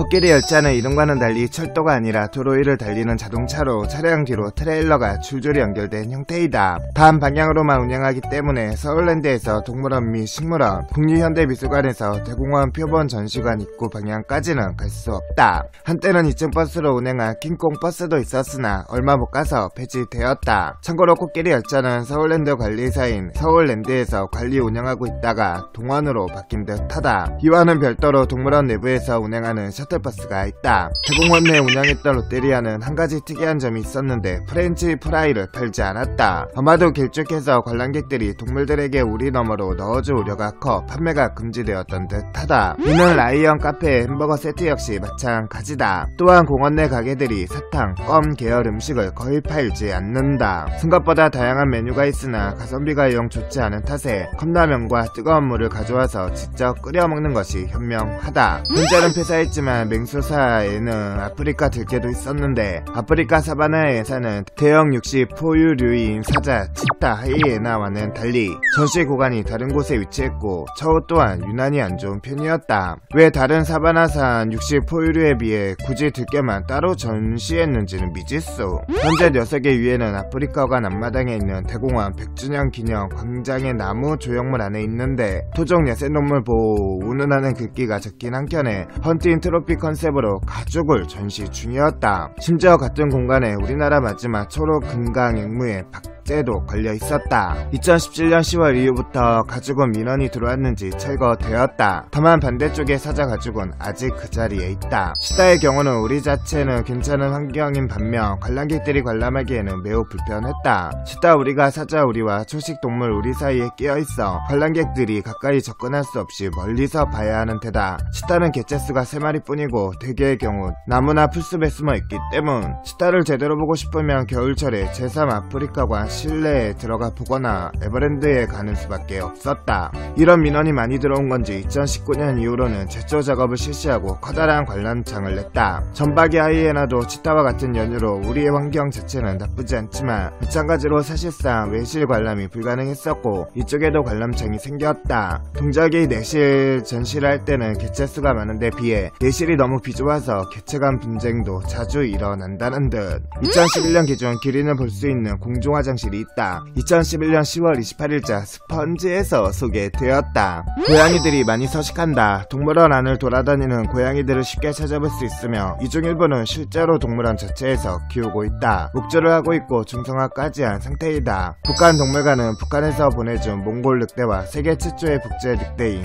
코끼리 열차는 이름과는 달리 철도가 아니라 도로 위를 달리는 자동차로 차량 뒤로 트레일러가 줄줄이 연결된 형태이다. 단 방향으로만 운행하기 때문에 서울랜드에서 동물원 및 식물원, 국립현대미술관에서 대공원 표본 전시관 입구 방향까지는 갈 수 없다. 한때는 2층 버스로 운행한 킹콩 버스도 있었으나 얼마 못 가서 폐지되었다. 참고로 코끼리 열차는 서울랜드 관리사인 서울랜드에서 관리 운영하고 있다가 동원으로 바뀐 듯하다. 이와는 별도로 동물원 내부에서 운행하는 셔틀버스가 있다. 대공원 내 운영했던 롯데리아는 한 가지 특이한 점이 있었는데 프렌치 프라이를 팔지 않았다. 아마도 길쭉해서 관람객들이 동물들에게 우리 너머로 넣어줄 우려가 커 판매가 금지되었던 듯하다. 이는 라이언 카페의 햄버거 세트 역시 마찬가지다. 또한 공원 내 가게들이 사탕, 껌 계열 음식을 거의 팔지 않는다. 생각보다 다양한 메뉴가 있으나 가성비가 영 좋지 않은 탓에 컵라면과 뜨거운 물을 가져와서 직접 끓여 먹는 것이 현명하다. 현재는 폐사했지만 맹수사에는 아프리카 들개도 있었는데 아프리카 사바나에 사는 대형 육식 포유류인 사자, 치타, 하이에나와는 달리 전시 구간이 다른 곳에 위치했고 처우 또한 유난히 안 좋은 편이었다. 왜 다른 사바나산 육식 포유류에 비해 굳이 들개만 따로 전시했는지는 미지수. 현재 녀석의 위에는 아프리카관 앞마당에 있는 대공원 100주년 기념 광장의 나무 조형물 안에 있는데 토종野生동물 보호 운운하는 글귀가 적긴 한켠에 헌팅 트로피 컨셉으로 가죽을 전시 중이었다. 심지어 같은 공간에 우리나라 마지막 초록 금강 앵무의 박제도 걸려 있었다. 2017년 10월 이후부터 가죽은 민원이 들어왔는지 철거되었다. 다만 반대쪽의 사자 가죽은 아직 그 자리에 있다. 치타의 경우는 우리 자체는 괜찮은 환경인 반면 관람객들이 관람하기에는 매우 불편했다. 치타 우리가 사자 우리와 초식 동물 우리 사이에 끼어있어 관람객들이 가까이 접근할 수 없이 멀리서 봐야 하는 데다 치타는 개체수가 3마리뿐이고 대개의 경우 나무나 풀숲에 숨어있기 때문 치타를 제대로 보고 싶으면 겨울철에 제3 아프리카관 실내에 들어가 보거나 에버랜드에 가는 수밖에 없었다. 이런 민원이 많이 들어온 건지 2019년 이후로는 제초 작업을 실시하고 커다란 관람창을 냈다. 전박이 하이에나도 치타와 같은 연유로 우리의 환경 자체는 나쁘지 않지만 마찬가지로 사실상 외실 관람이 불가능했었고 이쪽에도 관람창이 생겼다. 동작이 내실 전시를 할 때는 개체수가 많은데 비해 내실이 너무 비좁아서 개체 간 분쟁도 자주 일어난다는 듯. 2011년 기준 기린을 볼 수 있는 공중화장실이 있다. 2011년 10월 28일자 스펀지에서 소개되었다. 고양이들이 많이 서식한다. 동물원 안을 돌아다니는 고양이들을 쉽게 찾아볼 수 있으며 이 중 일부는 실제로 동물원 자체에서 키우고 있다. 목줄을 하고 있고 중성화까지 한 상태이다. 북한동물관은 북한에서 보내준 몽골 늑대와 세계 최초의 북제 늑대인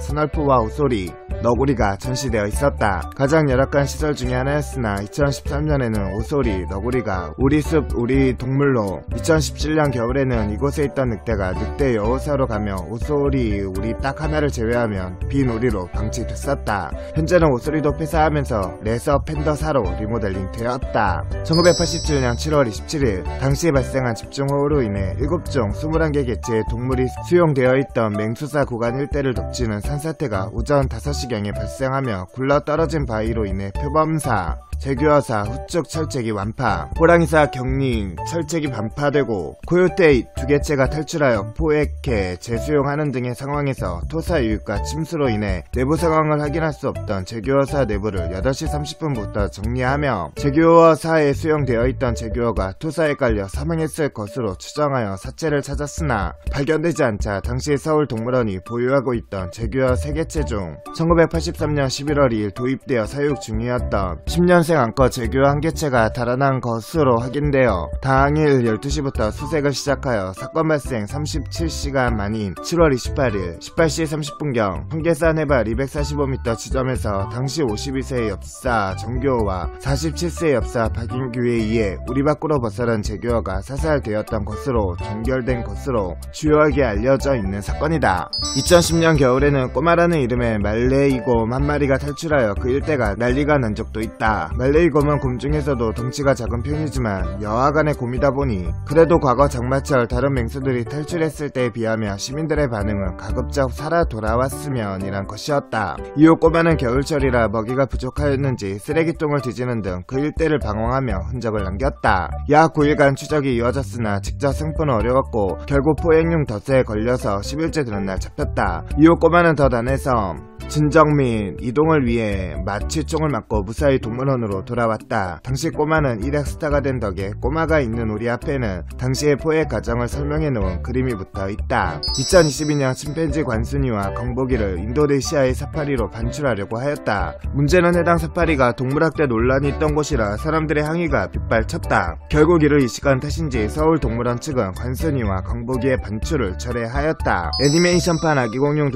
스널프와 오소리, 너구리가 전시되어 있었다. 가장 열악한 시설 중에 하나였으나 2013년에는 오소리, 너구리가 우리 숲 우리 동물로, 2017년 겨울에는 이곳에 있던 늑대가 늑대 여호사로 가며 오소리 우리 딱 하나를 제외하면 빈 우리로 방치됐었다. 현재는 오소리도 폐사하면서 레서 팬더사로 리모델링 되었다. 1987년 7월 27일 당시 발생한 집중호우로 인해 7종 21개 개체의 동물이 수용되어 있던 맹수사 구간 일대를 덮치는 산사태가 오전 5시경에 발생하며 굴러떨어진 바위로 인해 표범사, 제규어사, 후축 철책이 완파, 호랑이사 격린 철책이 반파되고 코요테 두 개체가 탈출하여 포획해 재수용하는 등의 상황에서 토사 유입과 침수로 인해 내부 상황을 확인할 수 없던 제규어사 내부를 8시 30분부터 정리하며 제규어사에 수용되어 있던 제규어가 토사에 깔려 사망했을 것으로 추정하여 사체를 찾았으나 발견되지 않자 당시 서울동물원이 보유하고 있던 제규어 3개체 중 1983년 11월 2일 도입되어 사육 중이었던 10년생 암컷 제규어 1개체가 달아난 것으로 확인되어 당일 12시부터 수색을 시작하여 사건 발생 37시간 만인 7월 28일 18시 30분경 hun계산 해발 245m 지점에서 당시 52세의 엽사 정교호와 47세의 엽사 박인규에 의해 우리 밖으로 벗어난 제규어가 사살되었던 것으로 종결된 것으로 주요하게 알려져 있는 사건이다. 2010년 겨울에는 꼬마라는 이름의 말레이곰 한 마리가 탈출하여 그 일대가 난리가 난 적도 있다. 말레이곰은 곰 중에서도 덩치가 작은 편이지만 여하간의 곰이다 보니 그래도 과거 장마철 다른 맹수들이 탈출했을 때에 비하며 시민들의 반응은 가급적 살아 돌아왔으면 이란 것이었다. 이후 꼬마는 겨울철이라 먹이가 부족하였는지 쓰레기통을 뒤지는 등 그 일대를 방황하며 흔적을 남겼다. 약 9일간 추적이 이어졌으나 직접 생포는 어려웠고 결국 포획용 덫에 걸려서 10일째 되는 날 잡혔다. 이후 꼬마는 덫 안에서 진정 인정 및 이동을 위해 마취총을 맞고 무사히 동물원으로 돌아왔다. 당시 꼬마는 일약 스타가 된 덕에 꼬마가 있는 우리 앞에는 당시의 포획 과정을 설명해 놓은 그림이 붙어 있다. 2022년 침팬지 관순이와 강복이를 인도네시아의 사파리로 반출하려고 하였다. 문제는 해당 사파리가 동물학대 논란이 있던 곳이라 사람들의 항의가 빗발쳤다. 결국 이를 이 시간 탓인지 서울동물원 측은 관순이와 강복이의 반출을 철회하였다. 애니메이션판 아기공룡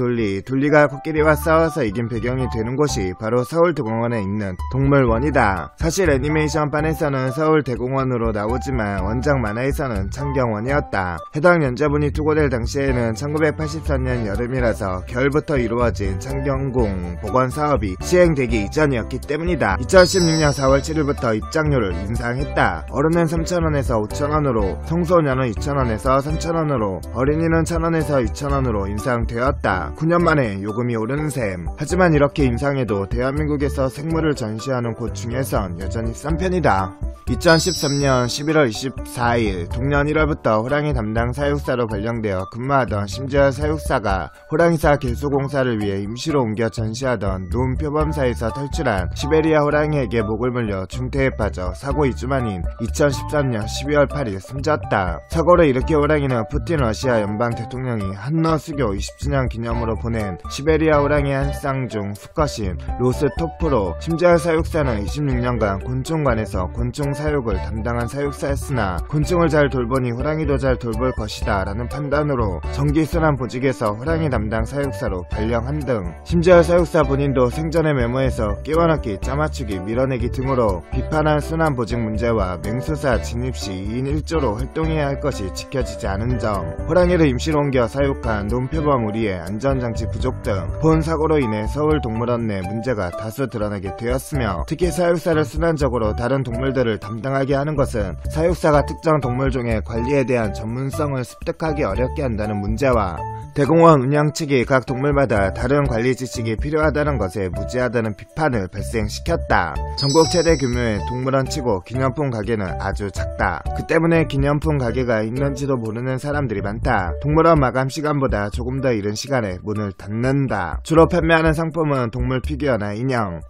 둘리가 코끼리와 싸워서 이긴 배경이 되는 곳이 바로 서울대공원에 있는 동물원이다. 사실 애니메이션판에서는 서울대공원으로 나오지만 원작 만화에서는 창경원이었다. 해당 연재분이 투고될 당시에는 1984년 여름이라서 겨울부터 이루어진 창경궁 복원 사업이 시행되기 이전이었기 때문이다. 2016년 4월 7일부터 입장료를 인상했다. 어른은 3,000원에서 5,000원으로, 청소년은 2,000원에서 3,000원으로, 어린이는 1,000원에서 2,000원으로 인상되었다. 9년 만에 요금이 오르는 셈. 하지만 이렇게 인상해도 대한민국에서 생물을 전시하는 곳 중에선 여전히 싼 편이다. 2013년 11월 24일 동년 1월부터 호랑이 담당 사육사로 발령되어 근무하던 심지어 사육사가 호랑이사 개수공사를 위해 임시로 옮겨 전시하던 눈 표범사에서 탈출한 시베리아 호랑이에게 목을 물려 중태에 빠져 사고 2주 만인 2013년 12월 8일 숨졌다. 사고를 일으킨 호랑이는 푸틴 러시아 연방 대통령이 한너 수교 20주년 기념으로 보낸 시베리아 호랑이 한 쌍 중 수컷인 로스토프로, 심지어 사육사는 26년간 곤충관에서 곤충 사육을 담당한 사육사였으나 곤충을 잘 돌보니 호랑이도 잘 돌볼 것이다 라는 판단으로 정기순환 보직에서 호랑이 담당 사육사로 발령한 등, 심지어 사육사 본인도 생전에 메모에서 끼워넣기, 짜맞추기, 밀어내기 등으로 비판한 순환 보직 문제와 맹수사 진입 시 2인 1조로 활동해야 할 것이 지켜지지 않은 점, 호랑이를 임시로 옮겨 사육한 논표범 우리의 안전장치 부족 등 본 사고로 인해 서울동물원 내 문제가 다수 드러나게 되었으며, 특히 사육사를 순환적으로 다른 동물들을 담당하게 하는 것은 사육사가 특정 동물종의 관리에 대한 전문성을 습득하기 어렵게 한다는 문제와 대공원 운영 측이 각 동물마다 다른 관리 지식이 필요하다는 것에 무지하다는 비판을 발생시켰다. 전국 최대 규모의 동물원 치고 기념품 가게는 아주 작다. 그 때문에 기념품 가게가 있는지도 모르는 사람들이 많다. 동물원 마감 시간보다 조금 더 이른 시간에 문을 닫는다. 주로 판매하는 상품은 동물 피규어나 인형,